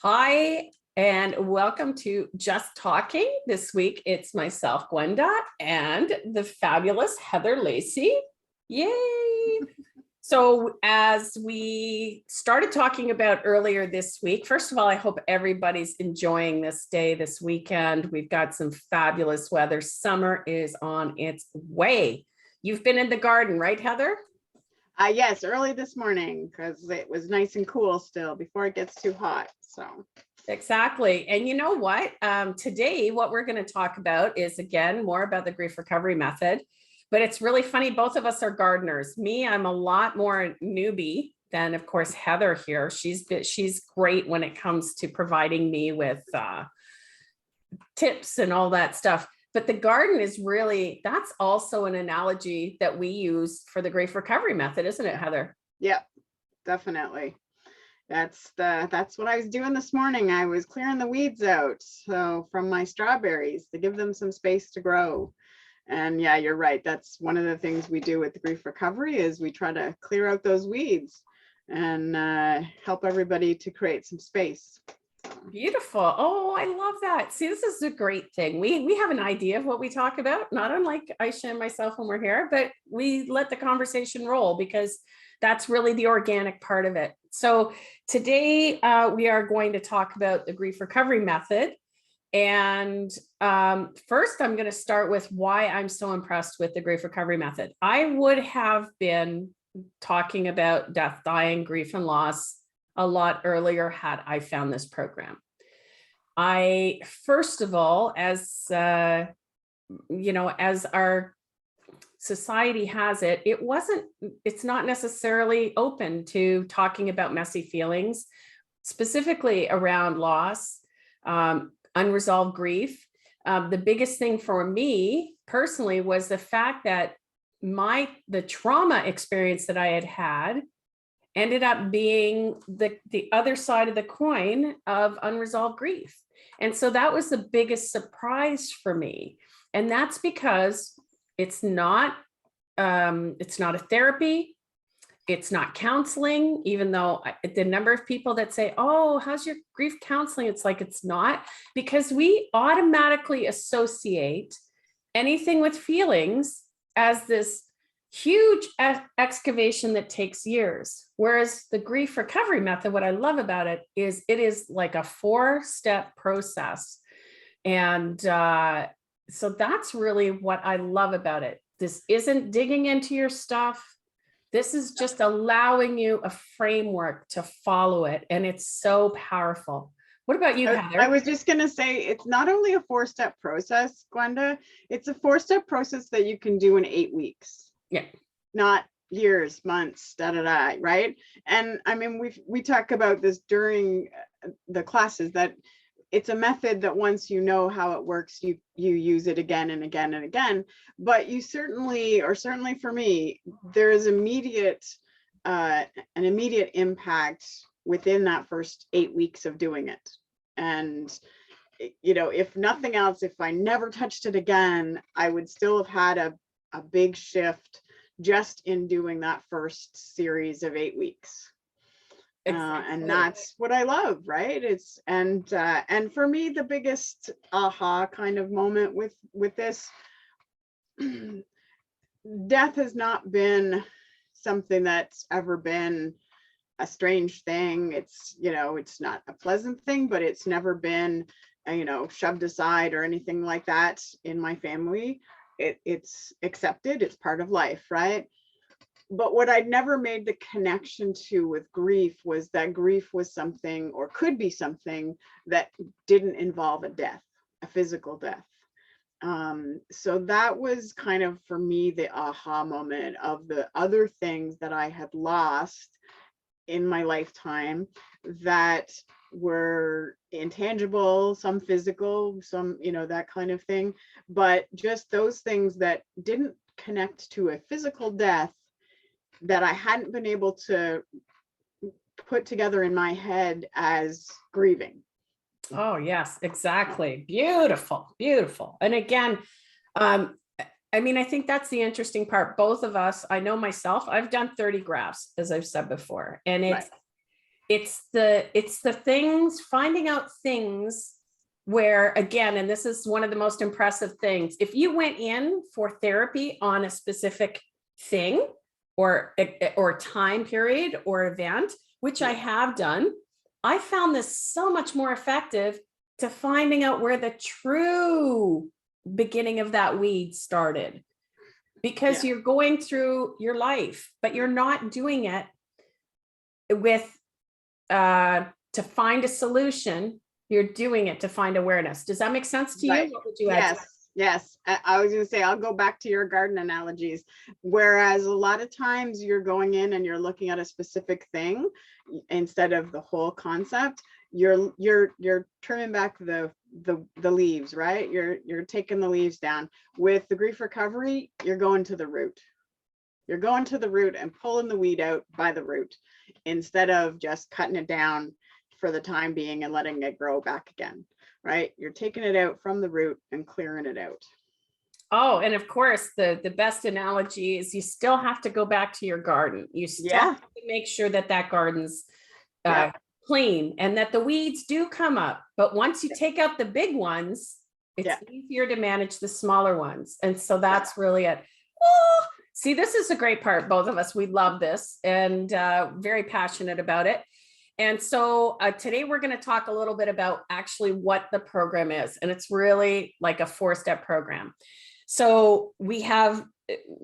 Hi, and welcome to Just Talking. This week, it's myself, Gwenda, and the fabulous Heather Lacey. Yay! So as we started talking about earlier this week, first of all, I hope everybody's enjoying this day, this weekend. We've got some fabulous weather. Summer is on its way. You've been in the garden, right, Heather? Yes, early this morning because it was nice and cool still before it gets too hot. So exactly. And you know what? Today, what we're going to talk about is, again, more about the grief recovery method. But it's really funny. Both of us are gardeners. Me, I'm a lot more newbie than, of course, Heather here. She's great when it comes to providing me with tips and all that stuff. But the garden is really, that's also an analogy that we use for the grief recovery method, isn't it, Heather? Yeah, definitely. That's what I was doing this morning. I was clearing the weeds out from my strawberries to give them some space to grow. And yeah, you're right. That's one of the things we do with the grief recovery is we try to clear out those weeds and help everybody to create some space. Beautiful. Oh, I love that. See, this is a great thing. We have an idea of what we talk about, not unlike Aisha and myself when we're here, but we let the conversation roll because that's really the organic part of it. So today we are going to talk about the grief recovery method. And first, I'm going to start with why I'm so impressed with the grief recovery method. I would have been talking about death, dying, grief, and loss a lot earlier had I found this program. I, first of all, as our society has it, it's not necessarily open to talking about messy feelings, specifically around loss, unresolved grief. The biggest thing for me personally was the fact that the trauma experience that I had ended up being the other side of the coin of unresolved grief. And so that was the biggest surprise for me. And that's because it's not a therapy. It's not counseling, even though the number of people that say, oh, how's your grief counseling? It's like, it's not, because we automatically associate anything with feelings as this huge excavation that takes years. Whereas the grief recovery method, what I love about it is like a 4-step process. And so that's really what I love about it. This isn't digging into your stuff. This is just allowing you a framework to follow it. And it's so powerful. What about you, Heather? I was just going to say, it's not only a 4-step process, Gwenda, it's a 4-step process that you can do in 8 weeks. Yeah. Not years, months, right? And I mean, we talk about this during the classes, that it's a method that once you know how it works, you use it again and again and again. But you certainly for me, there is an immediate impact within that first 8 weeks of doing it. And if nothing else, if I never touched it again, I would still have had a big shift just in doing that first series of 8 weeks. Exactly. And that's what I love, right? And for me, the biggest aha kind of moment with this, death has not been something that's ever been a strange thing. It's not a pleasant thing, but it's never been shoved aside or anything like that in my family. It's accepted, it's part of life, right? But what I'd never made the connection to with grief was that grief was something, or could be something, that didn't involve a death, a physical death. So that was kind of, for me, the aha moment of the other things that I had lost in my lifetime that were intangible, some physical, some, that kind of thing. But just those things that didn't connect to a physical death that I hadn't been able to put together in my head as grieving. Oh, yes, exactly. Beautiful, beautiful. And again, I mean, I think that's the interesting part. Both of us, I know myself, I've done 30 graphs, as I've said before. And Right. it's the things, finding out things where, again, and this is one of the most impressive things, if you went in for therapy on a specific thing or time period or event, which I have done, I found this so much more effective to finding out where the true beginning of that weed started, because Yeah. you're going through your life, but you're not doing it with to find a solution. You're doing it to find awareness. Does that make sense to you? Right. What would you add to that? Yes. I was going to say, I'll go back to your garden analogies. Whereas a lot of times you're going in and you're looking at a specific thing instead of the whole concept. You're trimming back the leaves, right? You're taking the leaves down. With the grief recovery, you're going to the root. You're going to the root and pulling the weed out by the root instead of just cutting it down for the time being and letting it grow back again, right? You're taking it out from the root and clearing it out. Oh, and of course, the best analogy is you still have to go back to your garden. You still have to make sure that that garden's clean and that the weeds do come up. But once you take out the big ones, it's easier to manage the smaller ones. And so that's really it. Oh, see, this is a great part. Both of us, we love this and very passionate about it. And so today we're going to talk a little bit about actually what the program is. And it's really like a 4-step program. So we have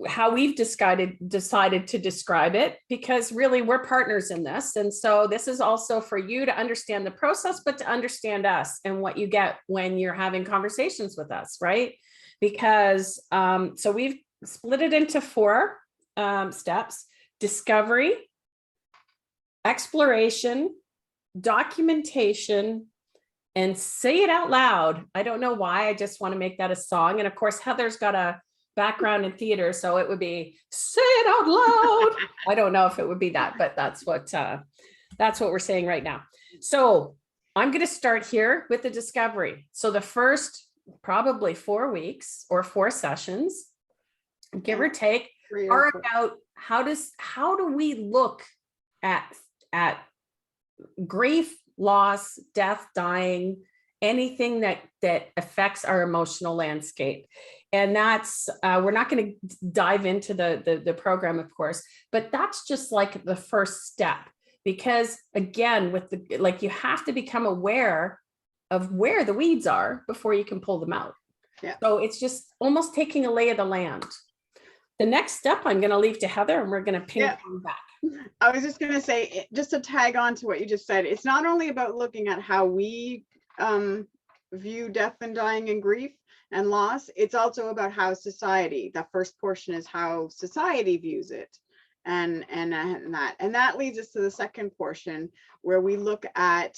how we've decided to describe it, because really we're partners in this. And so this is also for you to understand the process, but to understand us and what you get when you're having conversations with us, right? Because so we've split it into 4 steps: discovery, exploration, documentation, and say it out loud. I don't know why. I just want to make that a song. And of course, Heather's got a background in theater, so it would be say it out loud. I don't know if it would be that, but that's what we're saying right now. So I'm going to start here with the discovery. So the first probably 4 weeks or 4 sessions, give or take, are about how do we look at grief, loss, death, dying, anything that affects our emotional landscape. And that's we're not going to dive into the program, of course, but that's just like the first step, because again, with you have to become aware of where the weeds are before you can pull them out. So it's just almost taking a lay of the land. The next step I'm going to leave to Heather, and we're going to ping pong back. I was just going to say, just to tag on to what you just said, it's not only about looking at how we view death and dying and grief and loss, it's also about how society, the first portion is how society views it. And that leads us to the second portion, where we look at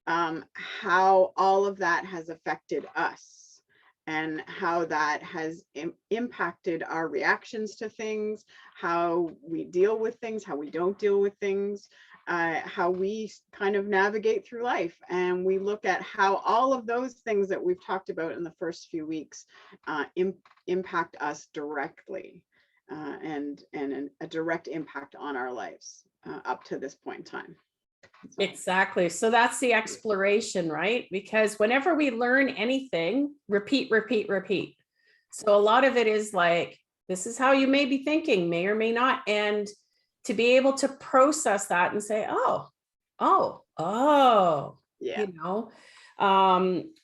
how all of that has affected us and how that has impacted our reactions to things, how we deal with things, how we don't deal with things, how we kind of navigate through life. And we look at how all of those things that we've talked about in the first few weeks impact us directly, and a direct impact on our lives up to this point in time. So. Exactly. So that's the exploration, right? Because whenever we learn anything, repeat, repeat, repeat. So a lot of it is like, this is how you may be thinking, may or may not. And to be able to process that and say, yeah. You know.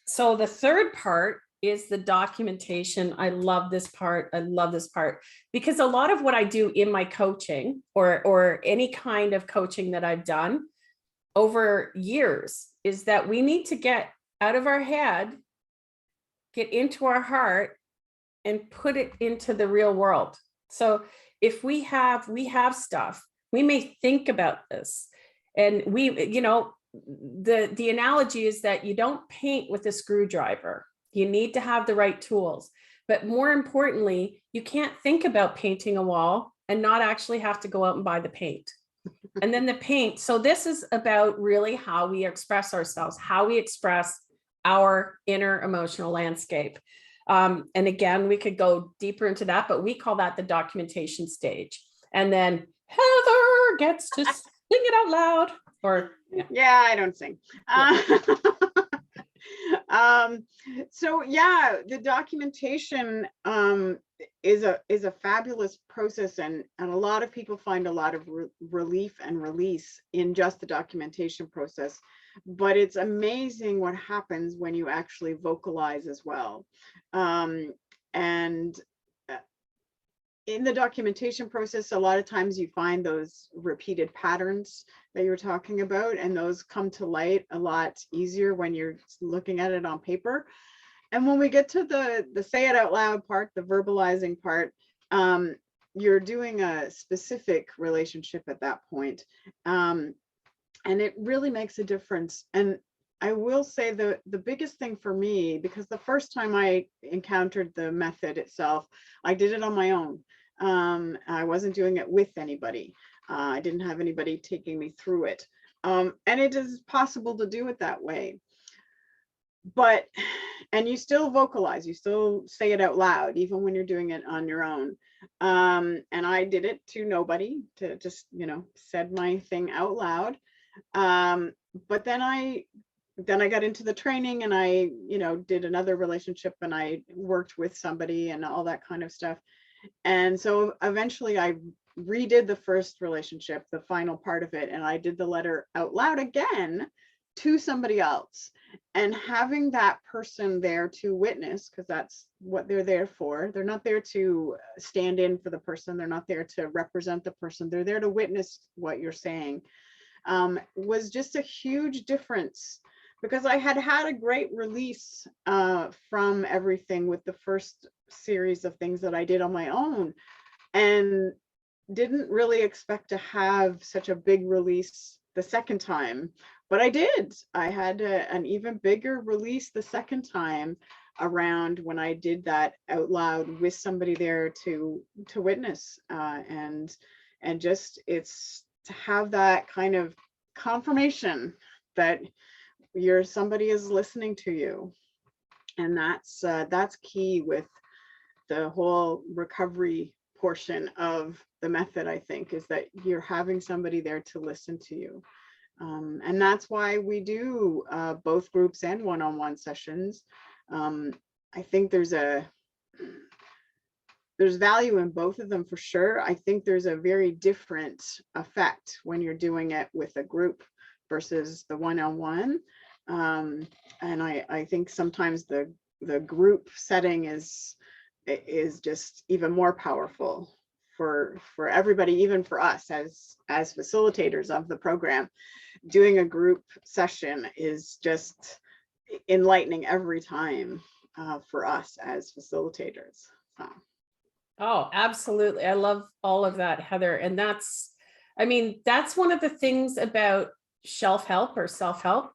So the third part is the documentation. I love this part. I love this part, because a lot of what I do in my coaching or any kind of coaching that I've done over years is that we need to get out of our head, get into our heart, and put it into the real world. So if we have stuff, we may think about this, and the analogy is that you don't paint with a screwdriver. You need to have the right tools. But more importantly, you can't think about painting a wall and not actually have to go out and buy the paint. And then the paint. So this is about really how we express ourselves, how we express our inner emotional landscape. And again, we could go deeper into that, but we call that the documentation stage. And then Heather gets to sing it out loud. Or yeah, I don't sing. So yeah, the documentation is a fabulous process, and a lot of people find a lot of relief and release in just the documentation process. But it's amazing what happens when you actually vocalize as well. And in the documentation process, a lot of times you find those repeated patterns that you're talking about, and those come to light a lot easier when you're looking at it on paper. And when we get to the say it out loud part, the verbalizing part, you're doing a specific relationship at that point. And it really makes a difference. And I will say the biggest thing for me, because the first time I encountered the method itself, I did it on my own. I wasn't doing it with anybody. I didn't have anybody taking me through it. And it is possible to do it that way. But, and you still vocalize, you still say it out loud, even when you're doing it on your own. And I did it to nobody, to just, said my thing out loud. But then I got into the training, and I, did another relationship, and I worked with somebody and all that kind of stuff. And so eventually I redid the first relationship, the final part of it, and I did the letter out loud again to somebody else. And having that person there to witness, because that's what they're there for. They're not there to stand in for the person. They're not there to represent the person. They're there to witness what you're saying. Was just a huge difference, because I had a great release from everything with the first series of things that I did on my own, and didn't really expect to have such a big release the second time, but I did. I had an even bigger release the second time around when I did that out loud with somebody there to witness, and just it's to have that kind of confirmation that somebody is listening to you. And that's key with the whole recovery portion of the method, I think, is that you're having somebody there to listen to you. And that's why we do both groups and one-on-one sessions. I think there's value in both of them for sure. I think there's a very different effect when you're doing it with a group versus the one-on-one. And I think sometimes the group setting is just even more powerful for everybody, even for us as facilitators of the program. Doing a group session is just enlightening every time for us as facilitators. So. Oh, absolutely. I love all of that, Heather. And that's one of the things about shelf help or self-help.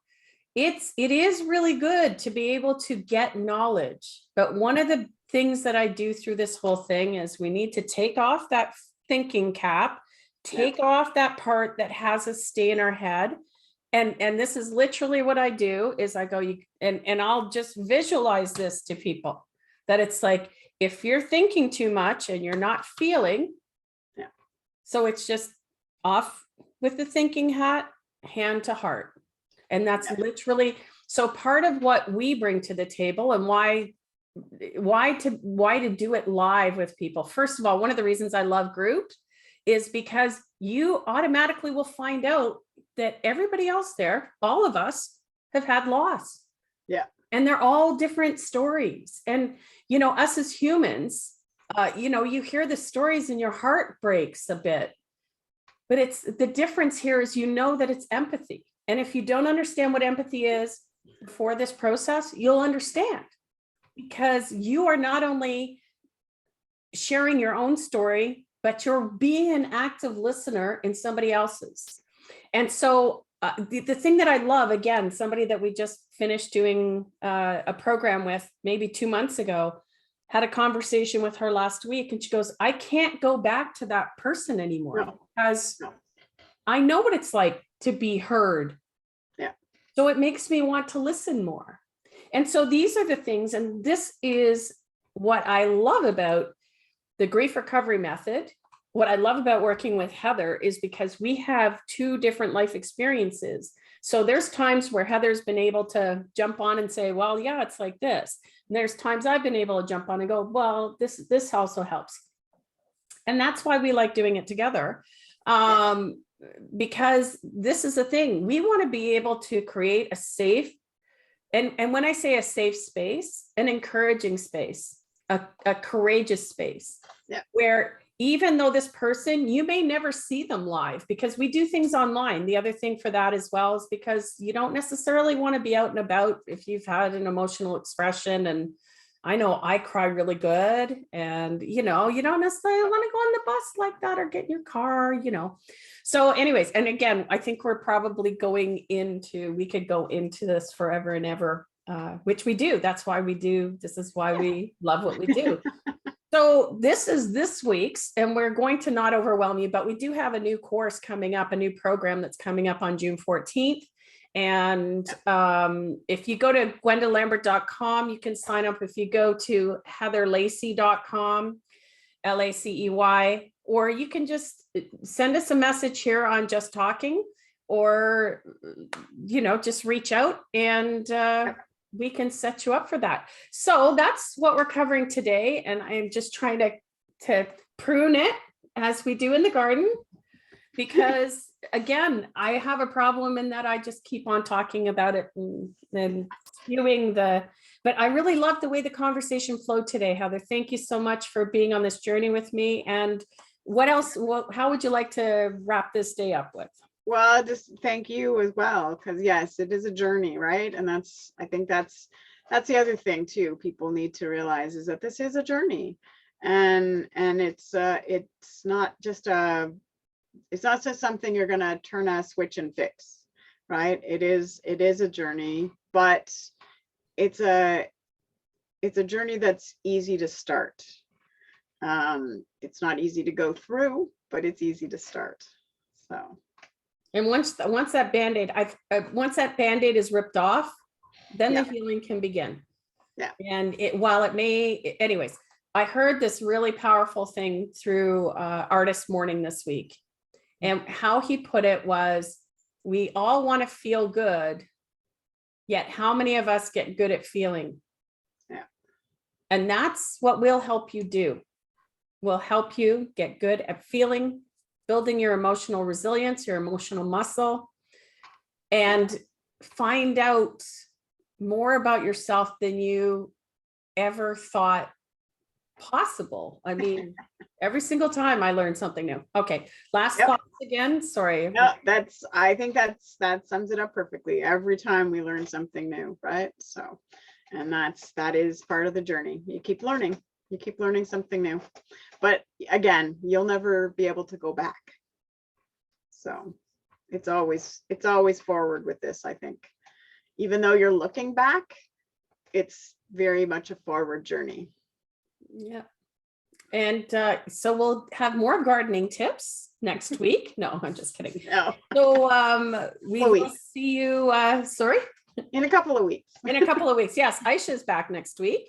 It is really good to be able to get knowledge. But one of the things that I do through this whole thing is we need to take off that thinking cap, take off that part that has us stay in our head. And this is literally what I do is I go, and I'll just visualize this to people, that it's like, if you're thinking too much and you're not feeling, so it's just off with the thinking hat, hand to heart. And that's literally, so part of what we bring to the table, and why to do it live with people. First of all, one of the reasons I love groups is because you automatically will find out that everybody else there, all of us, have had loss. Yeah. And they're all different stories. And, us as humans, you hear the stories and your heart breaks a bit. But it's the difference here is that it's empathy. And if you don't understand what empathy is for this process, you'll understand, because you are not only sharing your own story, but you're being an active listener in somebody else's. And so the thing that I love, again, somebody that we just finished doing a program with maybe 2 months ago, had a conversation with her last week, and she goes, I can't go back to that person anymore because I know what it's like to be heard. Yeah. So it makes me want to listen more. And so these are the things, and this is what I love about the grief recovery method, what I love about working with Heather is because we have two different life experiences. So there's times where Heather's been able to jump on and say, well, yeah, it's like this. And there's times I've been able to jump on and go, well, this also helps. And that's why we like doing it together. Because this is the thing, we want to be able to create a safe, and when I say a safe space, an encouraging space, a courageous space, where even though this person, you may never see them live because we do things online. The other thing for that as well is because you don't necessarily want to be out and about if you've had an emotional expression. And I know I cry really good, and you don't necessarily want to go on the bus like that or get in your car, So anyways, and again, I think we're probably we could go into this forever and ever, which we do. That's why we do. This is why we love what we do. So this is this week's, and we're going to not overwhelm you, but we do have a new course coming up, a new program that's coming up on June 14th. And if you go to gwendalambert.com, you can sign up. If you go to heatherlacey.com, LACEY, or you can just send us a message here on Just Talking, or, just reach out and we can set you up for that. So that's what we're covering today. And I'm just trying to prune it as we do in the garden, because again, I have a problem in that I just keep on talking about it and spewing but I really love the way the conversation flowed today, Heather. Thank you so much for being on this journey with me. And what else, how would you like to wrap this day up with? Well, just thank you as well, because yes, it is a journey, right? And I think that's the other thing too. People need to realize is that this is a journey, and it's not just something you're going to turn a switch and fix, right? It is a journey, but it's a journey that's easy to start. It's not easy to go through, but it's easy to start. So. And once that Band-Aid is ripped off, then the healing can begin. Yeah. And anyways, I heard this really powerful thing through Artist Morning this week. And how he put it was, we all want to feel good, yet how many of us get good at feeling? Yeah. And that's what we'll help you do. We'll help you get good at feeling, building your emotional resilience, your emotional muscle, and find out more about yourself than you ever thought possible. I mean, every single time I learn something new. Okay, last thoughts again. Sorry. No, I think that sums it up perfectly. Every time we learn something new, right? So, and that is part of the journey. You keep learning. You keep learning something new. But again, you'll never be able to go back. So it's always forward with this, I think. Even though you're looking back, it's very much a forward journey. Yeah. And so we'll have more gardening tips next week. No, I'm just kidding. No. So we will see you, in a couple of weeks. In a couple of weeks. Yes, Aisha's back next week.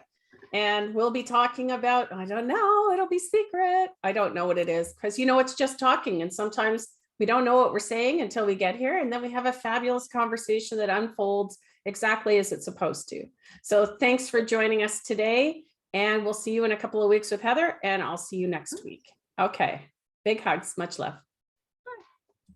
And we'll be talking about, I don't know, it'll be secret. I don't know what it is, because it's just talking. And sometimes we don't know what we're saying until we get here. And then we have a fabulous conversation that unfolds exactly as it's supposed to. So thanks for joining us today. And we'll see you in a couple of weeks with Heather, and I'll see you next week. Okay. Big hugs. Much love.